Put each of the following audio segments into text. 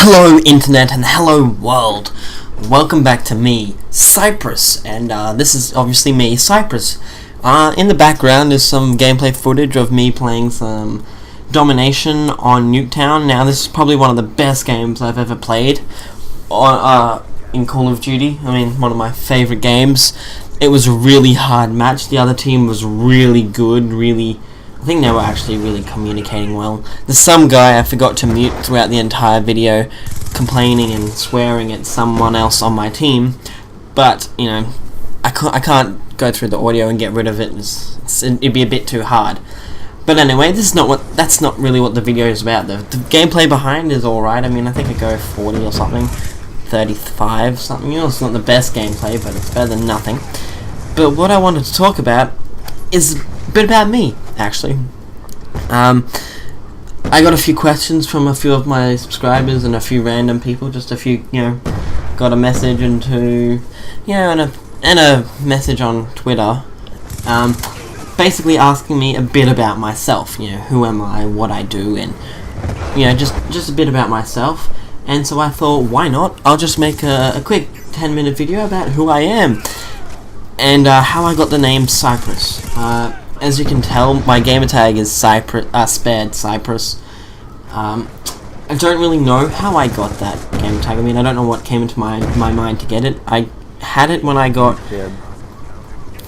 Hello Internet and hello world. Welcome back to me, Cypress, and this is obviously me, Cypress. In the background is some gameplay footage of me playing some Domination on Nuketown. Now this is probably one of the best games I've ever played in Call of Duty. I mean, one of my favorite games. It was a really hard match. The other team was really good, I think they were actually really communicating well. There's some guy I forgot to mute throughout the entire video, complaining and swearing at someone else on my team, but you know, I can't go through the audio and get rid of it. It'd be a bit too hard. But anyway, that's not really what the video is about. The gameplay behind is alright. I mean, I think I go 40 or something, 35 something. You know, it's not the best gameplay, but it's better than nothing. But what I wanted to talk about is a bit about me, actually. I got a few questions from a few of my subscribers and a few random people, just a few, got a message and a message on Twitter, basically asking me a bit about myself, who am I, what I do, and, just a bit about myself. And so I thought, why not? I'll just make a quick 10-minute video about who I am and how I got the name Cypress. As you can tell, my gamertag is Spared Cypress. I don't really know how I got that gamertag. I mean, I don't know what came into my mind to get it. I had it when I got the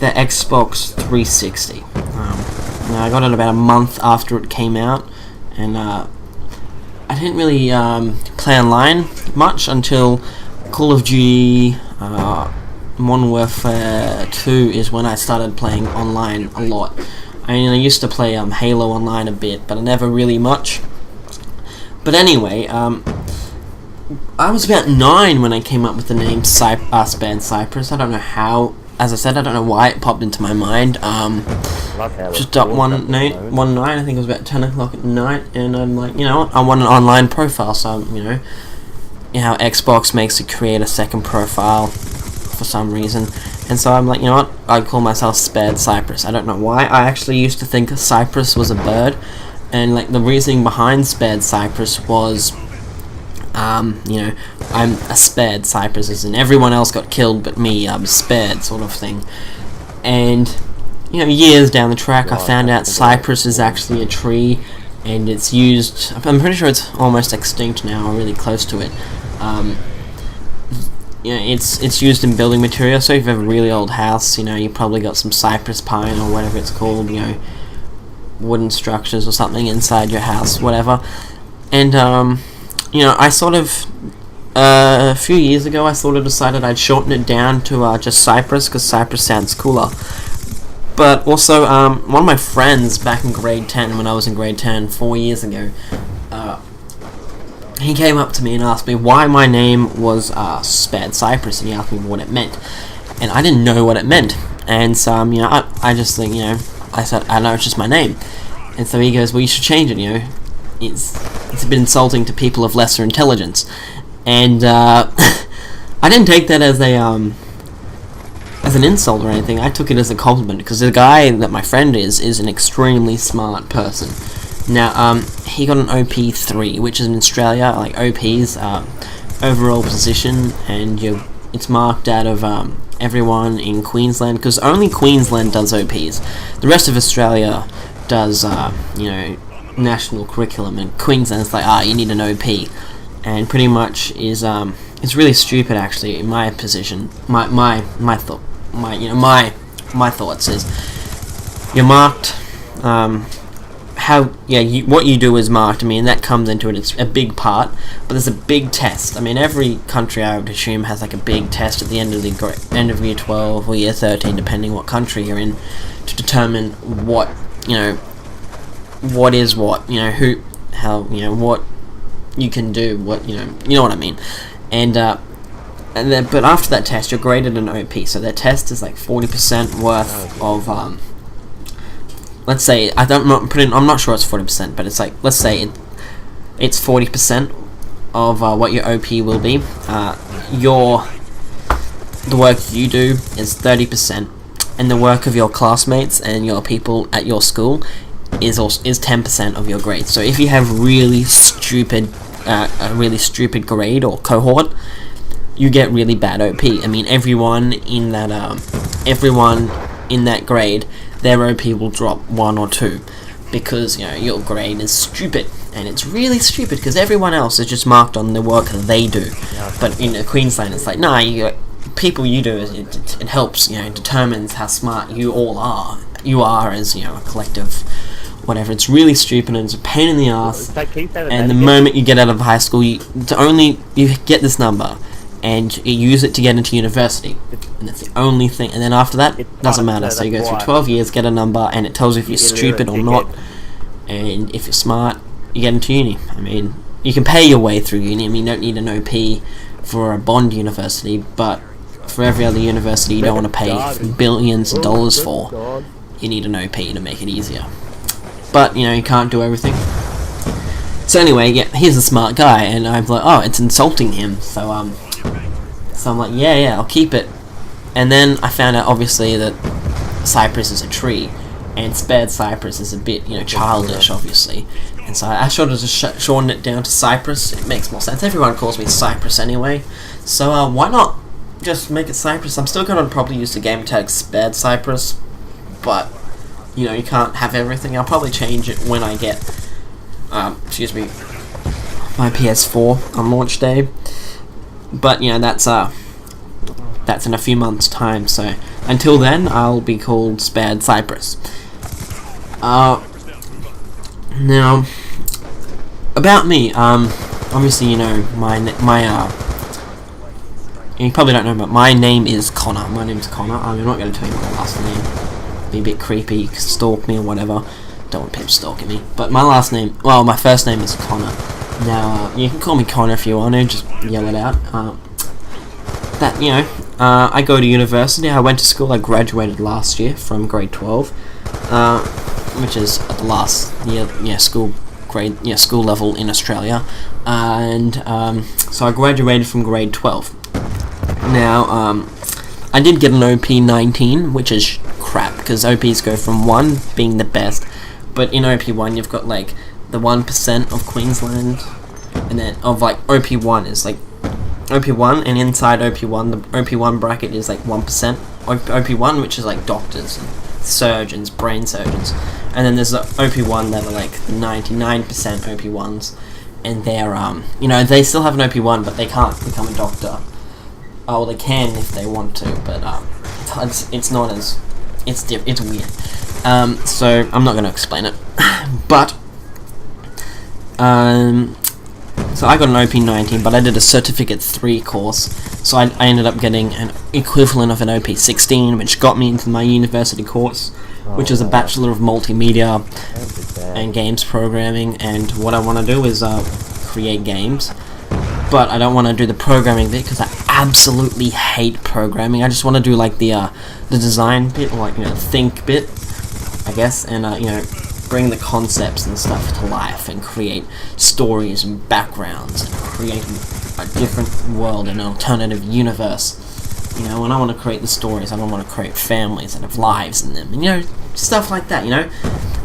Xbox 360. I got it about a month after it came out, and I didn't really play online much until Call of Duty Modern Warfare 2 is when I started playing online a lot. I mean, I used to play Halo online a bit, but never really much. But anyway, I was about 9 when I came up with the name Spared Cypress. I don't know how. As I said, I don't know why it popped into my mind. Just up one night, I think it was about 10 o'clock at night, and I'm like, you know what, I want an online profile, so, you know how Xbox makes you create a second profile for some reason, and so I'm like, you know what, I'd call myself Spared Cypress. I don't know why. I actually used to think cypress was a bird, and like the reasoning behind Spared Cypress was, I'm a spared cypress, as in everyone else got killed but me, I'm spared, sort of thing. And years down the track, I found out cypress is actually a tree, and it's used. I'm pretty sure it's almost extinct now, or really close to it. It's used in building material. So if you have a really old house, you probably got some cypress pine or whatever it's called, wooden structures or something inside your house, whatever. And I sort of a few years ago, I sort of decided I'd shorten it down to just Cypress, because Cypress sounds cooler. But also, one of my friends back in grade 10, when I was in grade 10 4 years ago, he came up to me and asked me why my name was Spared Cypress, and he asked me what it meant, and I didn't know what it meant. And so I just think, I said, I don't know, it's just my name. And so he goes, well, you should change it, it's a bit insulting to people of lesser intelligence. And I didn't take that as an insult or anything. I took it as a compliment, because the guy that my friend is an extremely smart person. Now, he got an OP3, which is in Australia, like OP's overall position, and it's marked out of everyone in Queensland, because only Queensland does OPs. The rest of Australia does, national curriculum, and Queensland's like, you need an OP, and pretty much is it's really stupid, actually, in my position. My thoughts is you're marked. What you do is marked. I mean, that comes into it. It's a big part, but there's a big test. I mean, every country, I would assume, has like a big test at the end of year 12 or year 13, depending what country you're in, to determine what what is what, what you can do, what you know what I mean. And then, but after that test, you're graded an OP. So that test is like 40% worth of let's say, I'm not sure it's 40%, but it's like, let's say it's 40% of what your OP will be. The work you do is 30%, and the work of your classmates and your people at your school is 10% of your grade. So if you have really stupid a really stupid grade or cohort, you get really bad OP. I mean, everyone in that grade, their OP will drop 1 or 2 because, you know, your grade is stupid. And it's really stupid because everyone else is just marked on the work that they do. But in Queensland, it's like, nah, people you do, it helps, you know, determines how smart you all are. You are as, you know, a collective, whatever. It's really stupid and it's a pain in the ass. And the moment you get out of high school, you get this number and you use it to get into university. And that's the only thing. And then after that, it doesn't matter. So you go through 12 years, get a number, and it tells you if you're stupid or not. And if you're smart, you get into uni. I mean, you can pay your way through uni. I mean, you don't need an OP for a bond university, but for every other university you don't want to pay billions of dollars for, you need an OP to make it easier. But, you know, you can't do everything. So anyway, yeah, he's a smart guy, and I'm like, oh, it's insulting him, so I'm like, yeah, I'll keep it. And then I found out, obviously, that cypress is a tree, and spared cypress is a bit, you know, childish, obviously. And so I sort of just shortened it down to Cypress. It makes more sense. Everyone calls me Cypress anyway. So why not just make it Cypress? I'm still going to probably use the game tag spared Cypress. But, you know, you can't have everything. I'll probably change it when I get, my PS4 on launch day. But, you know, that's in a few months' time. So until then, I'll be called spared Cypress. Now, about me, obviously, you know, you probably don't know, but my name is Connor. My name's Connor. I'm not going to tell you my last name. Be a bit creepy, you can stalk me or whatever. Don't want people stalking me. But my first name is Connor. Now, you can call me Connor if you want to, just yell it out. I go to university. I went to school. I graduated last year from grade 12. Which is the last year, school level in Australia, and so I graduated from grade 12. Now, I did get an OP 19, which is crap because OPs go from 1 being the best, but in OP 1 you've got like the 1% of Queensland, and then of like OP 1 is like OP 1, and inside OP 1 the OP 1 bracket is like 1%. OP 1, which is like doctors, surgeons, brain surgeons, and then there's the OP1 that are like 99% OP1s, and they're they still have an OP1, but they can't become a doctor. Oh, they can if they want to, but it's not as it's weird. So I'm not going to explain it, but so I got an OP 19, but I did a Certificate 3 course, so I ended up getting an equivalent of an OP 16, which got me into my university course, which is a Bachelor of Multimedia and Games Programming, and what I want to do is create games, but I don't want to do the programming bit, because I absolutely hate programming. I just want to do like the design bit, or like, think bit, I guess, and bring the concepts and stuff to life and create stories and backgrounds and create a different world, an alternative universe. When I want to create the stories, I don't want to create families that have lives in them, and stuff like that.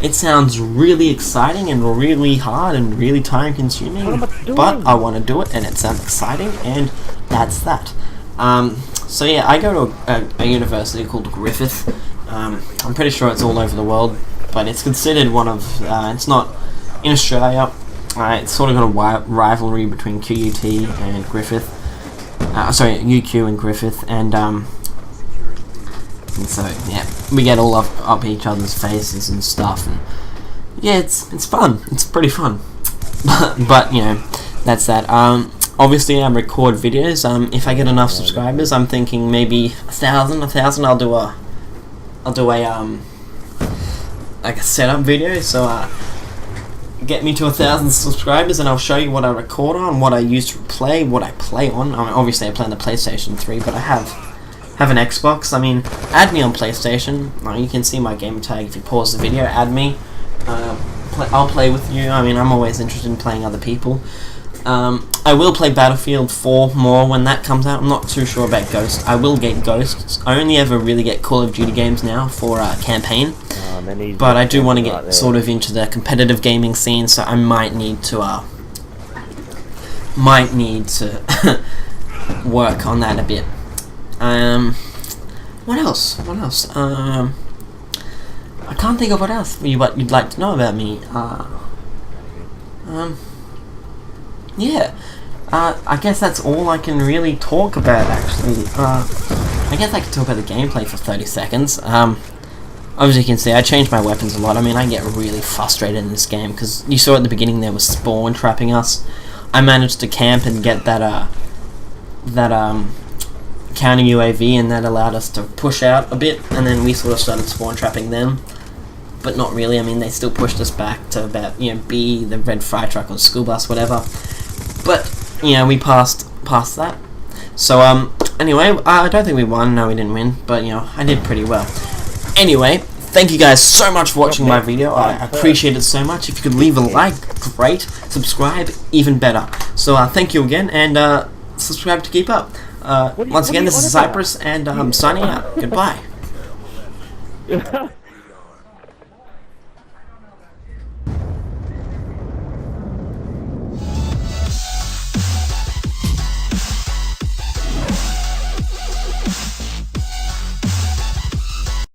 It sounds really exciting and really hard and really time consuming, but I want to do it and it sounds exciting, and that's that. So yeah, I go to a university called Griffith. I'm pretty sure it's all over the world, but it's considered one of, it's not in Australia. It's sort of got a rivalry between QUT and Griffith. UQ and Griffith, and so yeah, we get all up each other's faces and stuff, and yeah, it's fun. It's pretty fun. but that's that. Obviously, I record videos. If I get enough subscribers, I'm thinking maybe 1,000. I'll do a like a setup video. So get me to 1,000 subscribers, and I'll show you what I record on, what I use to play, what I play on. Obviously I play on the PlayStation 3, but I have an Xbox. Add me on PlayStation. You can see my game tag if you pause the video. Add me. I'll play with you. I'm always interested in playing other people. I will play Battlefield 4 more when that comes out. I'm not too sure about Ghost. I will get Ghosts. I only ever really get Call of Duty games now for campaign. But I do want to get sort of into the competitive gaming scene, so I might need to might need to work on that a bit. What else? I can't think of what else what you'd like to know about me. Yeah. I guess that's all I can really talk about, actually. I guess I could talk about the gameplay for 30 seconds. Obviously you can see I changed my weapons a lot. I mean, I get really frustrated in this game, because you saw at the beginning there was spawn trapping us. I managed to camp and get that counter UAV, and that allowed us to push out a bit, and then we sort of started spawn trapping them. But not really. I mean, they still pushed us back to about, B, the red fire truck or the school bus, whatever. But we passed that. So anyway, I don't think we won. No, we didn't win, but I did pretty well. Anyway, thank you guys so much for watching my video. I appreciate it so much. If you could leave a like, great. Subscribe, even better. So thank you again, and subscribe to keep up. Once again, this is Cypress, and I'm signing out. Goodbye.